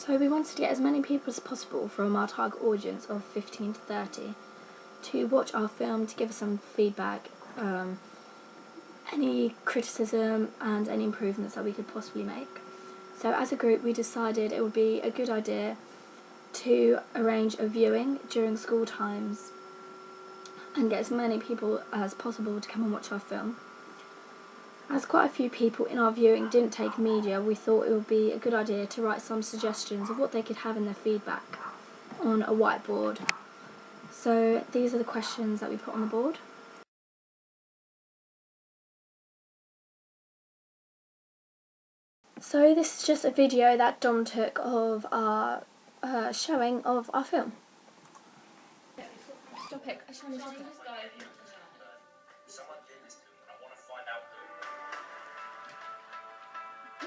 So we wanted to get as many people as possible from our target audience of 15 to 30 to watch our film, to give us some feedback, any criticism and any improvements that we could possibly make. So as a group we decided it would be a good idea to arrange a viewing during school times and get as many people as possible to come and watch our film. As quite a few people in our viewing didn't take media, we thought it would be a good idea to write some suggestions of what they could have in their feedback on a whiteboard. So these are the questions that we put on the board. So this is just a video that Dom took of our showing of our film. Stop it, I shall just go. Someone did this to me. I want to find out who. I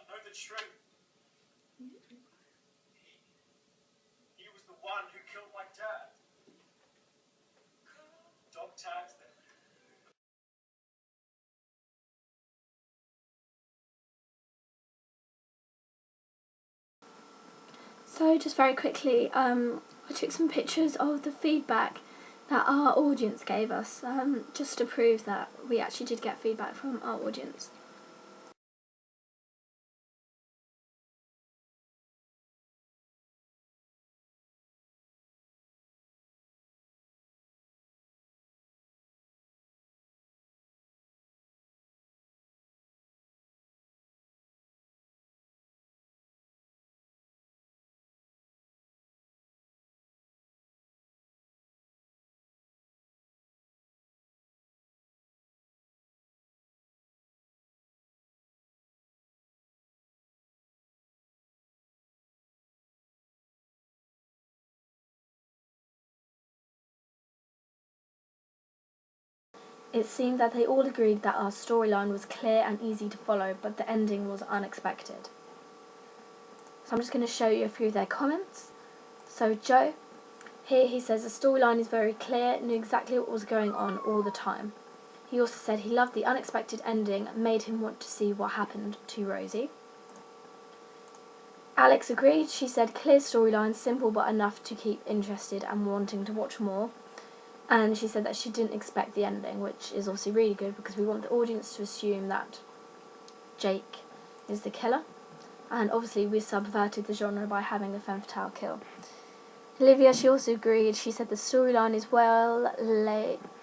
know the truth. He was the one who killed my dad. Dog tags them. So just very quickly, I took some pictures of the feedback that our audience gave us, just to prove that we actually did get feedback from our audience. It seemed that they all agreed that our storyline was clear and easy to follow, but the ending was unexpected. So I'm just going to show you a few of their comments. So Joe, here he says the storyline is very clear, knew exactly what was going on all the time. He also said he loved the unexpected ending, made him want to see what happened to Rosie. Alex agreed. She said clear storyline, simple but enough to keep interested and wanting to watch more. And she said that she didn't expect the ending, which is obviously really good because we want the audience to assume that Jake is the killer. And obviously we subverted the genre by having the femme fatale kill. Olivia, she also agreed. She said the storyline is well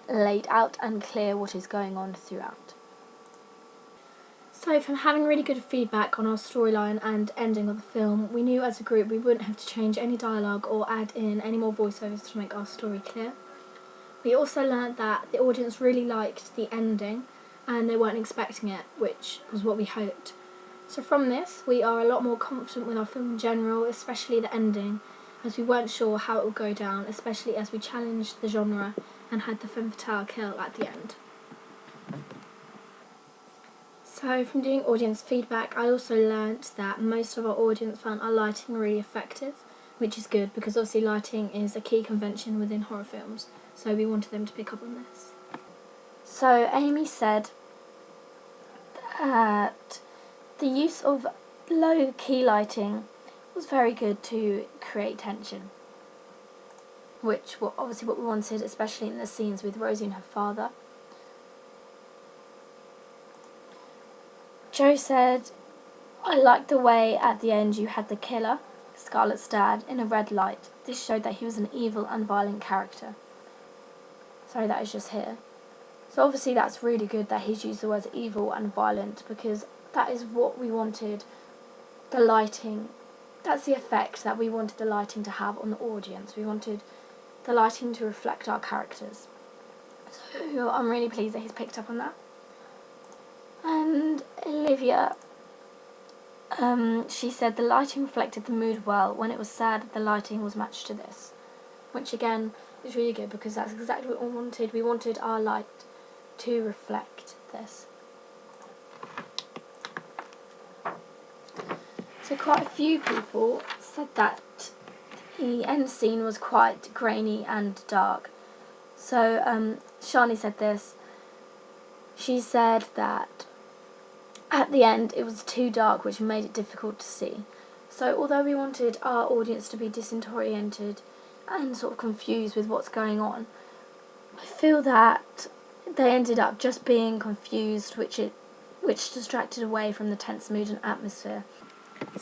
laid out and clear what is going on throughout. So from having really good feedback on our storyline and ending of the film, we knew as a group we wouldn't have to change any dialogue or add in any more voiceovers to make our story clear. We also learned that the audience really liked the ending and they weren't expecting it, which was what we hoped. So from this, we are a lot more confident with our film in general, especially the ending, as we weren't sure how it would go down, especially as we challenged the genre and had the femme fatale kill at the end. So from doing audience feedback, I also learnt that most of our audience found our lighting really effective, which is good because obviously lighting is a key convention within horror films, so we wanted them to pick up on this. So Amy said that the use of low key lighting was very good to create tension, which was obviously what we wanted, especially in the scenes with Rosie and her father. Joe said, I liked the way at the end you had the killer, Scarlett's dad, in a red light. This showed that he was an evil and violent character. Sorry, that is just here. So obviously that's really good that he's used the words evil and violent because that is what we wanted the lighting, that's the effect that we wanted the lighting to have on the audience. We wanted the lighting to reflect our characters. So I'm really pleased that he's picked up on that. And Olivia, she said the lighting reflected the mood well. When it was sad, the lighting was matched to this. Which again is really good because that's exactly what we wanted. We wanted our light to reflect this. So quite a few people said that the end scene was quite grainy and dark. So Shani said this. She said that at the end it was too dark, which made it difficult to see. So although we wanted our audience to be disoriented and sort of confused with what's going on, I feel that they ended up just being confused, which distracted away from the tense mood and atmosphere.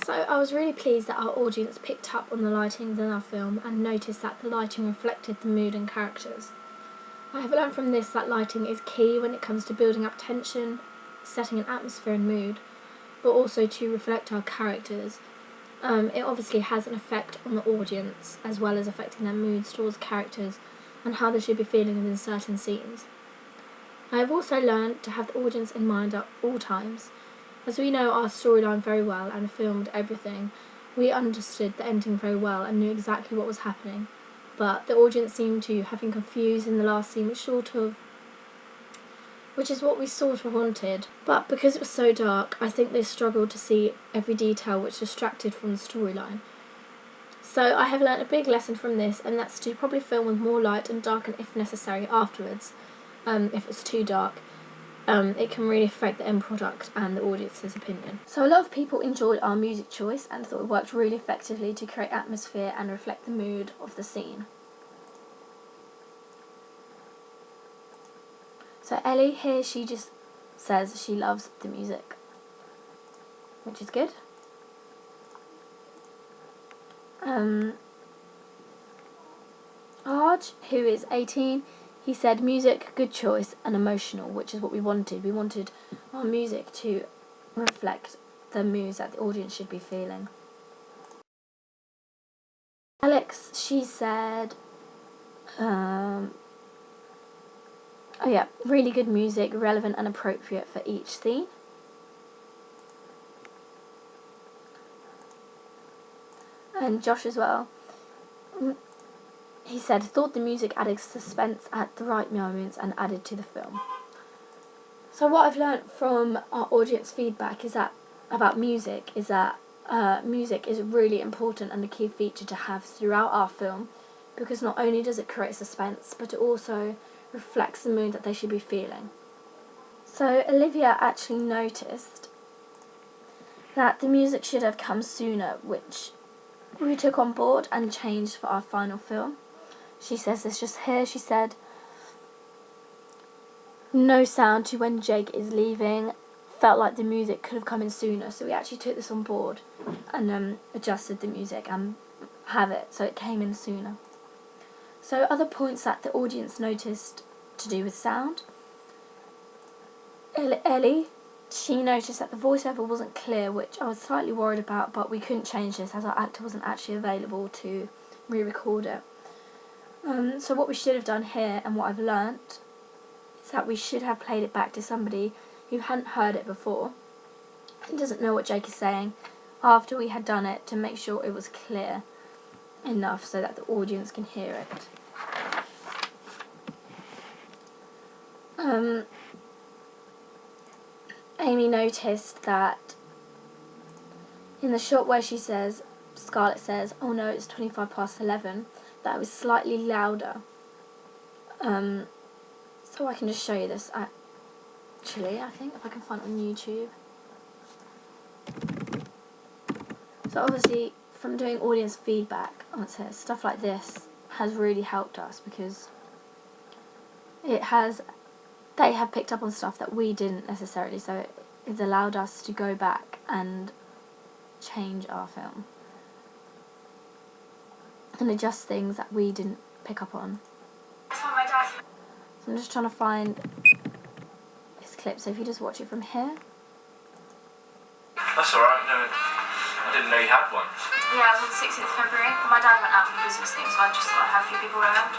So I was really pleased that our audience picked up on the lighting in our film and noticed that the lighting reflected the mood and characters. I have learned from this that lighting is key when it comes to building up tension, setting an atmosphere and mood, but also to reflect our characters. It obviously has an effect on the audience, as well as affecting their moods towards characters and how they should be feeling within certain scenes. I have also learned to have the audience in mind at all times. As we know our storyline very well and filmed everything, we understood the ending very well and knew exactly what was happening. But the audience seemed to have been confused in the last scene, which is what we sort of wanted. But because it was so dark, I think they struggled to see every detail which distracted from the storyline. So I have learnt a big lesson from this, and that's to probably film with more light and darken if necessary afterwards. If it's too dark, it can really affect the end product and the audience's opinion. So a lot of people enjoyed our music choice and thought it worked really effectively to create atmosphere and reflect the mood of the scene. So Ellie here, she just says she loves the music, which is good. Arj, who is 18, he said music, good choice, and emotional, which is what we wanted. We wanted our music to reflect the moods that the audience should be feeling. Alex, she said, oh yeah, really good music, relevant and appropriate for each scene. And Josh as well. He said, thought the music added suspense at the right moments and added to the film. So what I've learnt from our audience feedback is that about music is that music is really important and a key feature to have throughout our film, because not only does it create suspense, but it also reflects the mood that they should be feeling. So Olivia actually noticed that the music should have come sooner, which we took on board and changed for our final film. She says this just here. She said, no sound to when Jake is leaving. Felt like the music could have come in sooner. So we actually took this on board and adjusted the music and have it so it came in sooner. So other points that the audience noticed to do with sound. Ellie, she noticed that the voiceover wasn't clear, which I was slightly worried about, but we couldn't change this as our actor wasn't actually available to re-record it. So what we should have done here, and what I've learnt, is that we should have played it back to somebody who hadn't heard it before and doesn't know what Jake is saying after we had done it, to make sure it was clear enough so that the audience can hear it. Amy noticed that in the shot where she says, Scarlett says, oh no, it's 11:25, that was slightly louder. So I can just show you this actually, I think, if I can find it on YouTube. So obviously, from doing audience feedback, stuff like this has really helped us, because they have picked up on stuff that we didn't necessarily, so it's allowed us to go back and change our film and adjust things that we didn't pick up on. So I'm just trying to find this clip, so if you just watch it from here. That's alright, no, I didn't know you had one. Yeah, it was on the 16th of February. My dad went out for a business thing, so I just thought I'd have a few people around.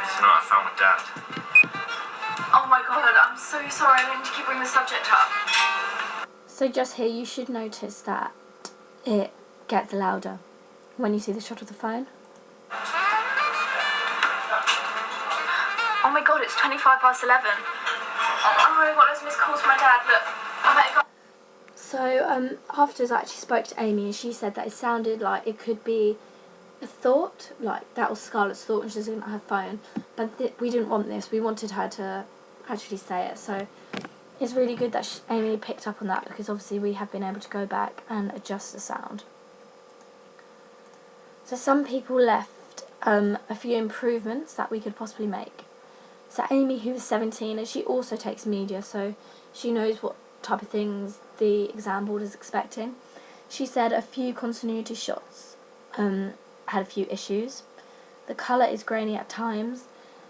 So now I found my dad. Oh my god, I'm so sorry, I didn't keep bringing the subject up. So just here, you should notice that it gets louder when you see the shot of the phone. Oh my god, it's 11:25. Oh my god, there's missed calls from my dad, look. I bet it got So afterwards I actually spoke to Amy, and she said that it sounded like it could be a thought, like that was Scarlett's thought and she's looking at her phone, but we didn't want this. We wanted her to actually say it, so it's really good that Amy picked up on that, because obviously we have been able to go back and adjust the sound. So some people left a few improvements that we could possibly make. So Amy, who is 17, and she also takes media, so she knows what type of things the exam board is expecting. She said a few continuity shots had a few issues. The colour is grainy at times.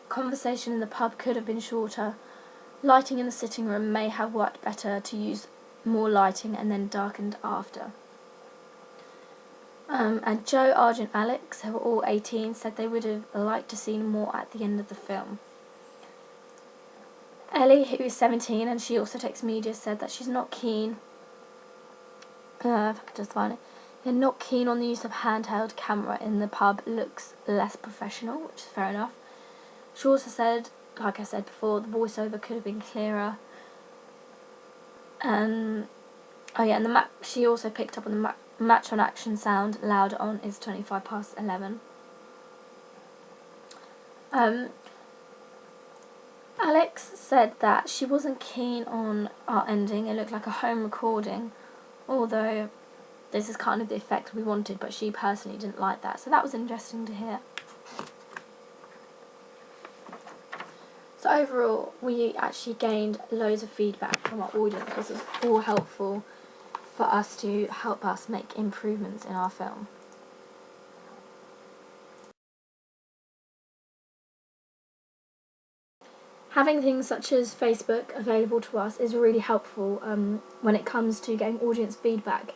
Conversation in the pub could have been shorter. Lighting in the sitting room may have worked better to use more lighting and then darkened after. And Joe, Argent, Alex, who were all 18, said they would have liked to see more at the end of the film. Ellie, who is 17 and she also takes media, said that she's not keen. If I could just find it. They're not keen on the use of handheld camera in the pub. It looks less professional, which is fair enough. She also said, like I said before, the voiceover could have been clearer. And she also picked up on the match on action sound loud on is 25 past 11. Alex said that she wasn't keen on our ending. It looked like a home recording, although this is kind of the effect we wanted, but she personally didn't like that. So that was interesting to hear. So overall, we actually gained loads of feedback from our audience, which was all helpful for us to help us make improvements in our film. Having things such as Facebook available to us is really helpful when it comes to getting audience feedback.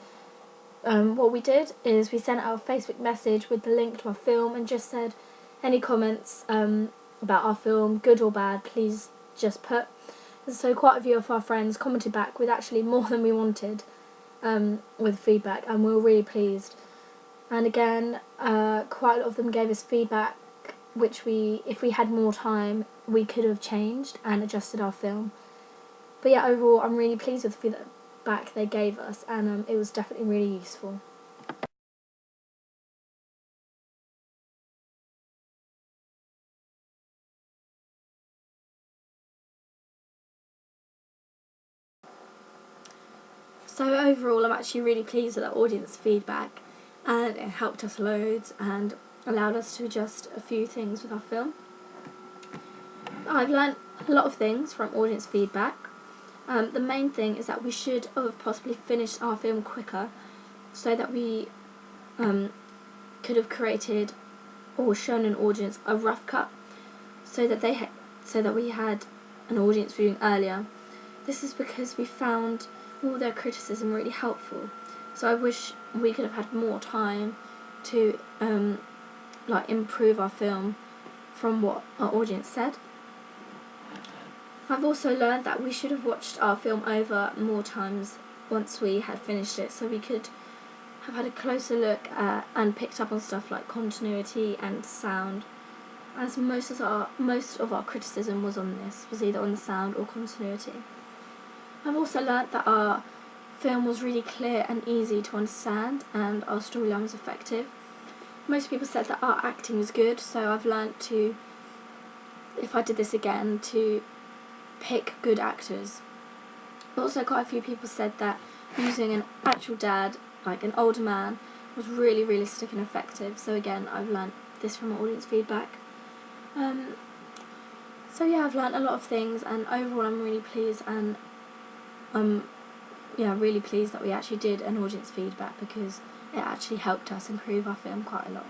What we did is we sent out a Facebook message with the link to our film and just said any comments about our film, good or bad, please just put. And so quite a few of our friends commented back with actually more than we wanted with feedback, and we were really pleased. And again, quite a lot of them gave us feedback which if we had more time, we could have changed and adjusted our film. But yeah, overall, I'm really pleased with the feedback they gave us, and it was definitely really useful. So overall, I'm actually really pleased with that audience feedback, and it helped us loads and allowed us to adjust a few things with our film. I've learned a lot of things from audience feedback. The main thing is that we should have possibly finished our film quicker, so that we could have created or shown an audience a rough cut, so that we had an audience viewing earlier. This is because we found all their criticism really helpful. So I wish we could have had more time to improve our film from what our audience said. I've also learned that we should have watched our film over more times once we had finished it, so we could have had a closer look and picked up on stuff like continuity and sound, as most of our criticism was either on the sound or continuity. I've also learnt that our film was really clear and easy to understand, and our storyline was effective. Most people said that our acting was good, so I've learnt to, if I did this again, to pick good actors. Also, quite a few people said that using an actual dad, like an older man, was really realistic and effective. So again, I've learnt this from audience feedback. So yeah, I've learnt a lot of things, and overall I'm really pleased, and really pleased that we actually did an audience feedback, because it actually helped us improve our film quite a lot.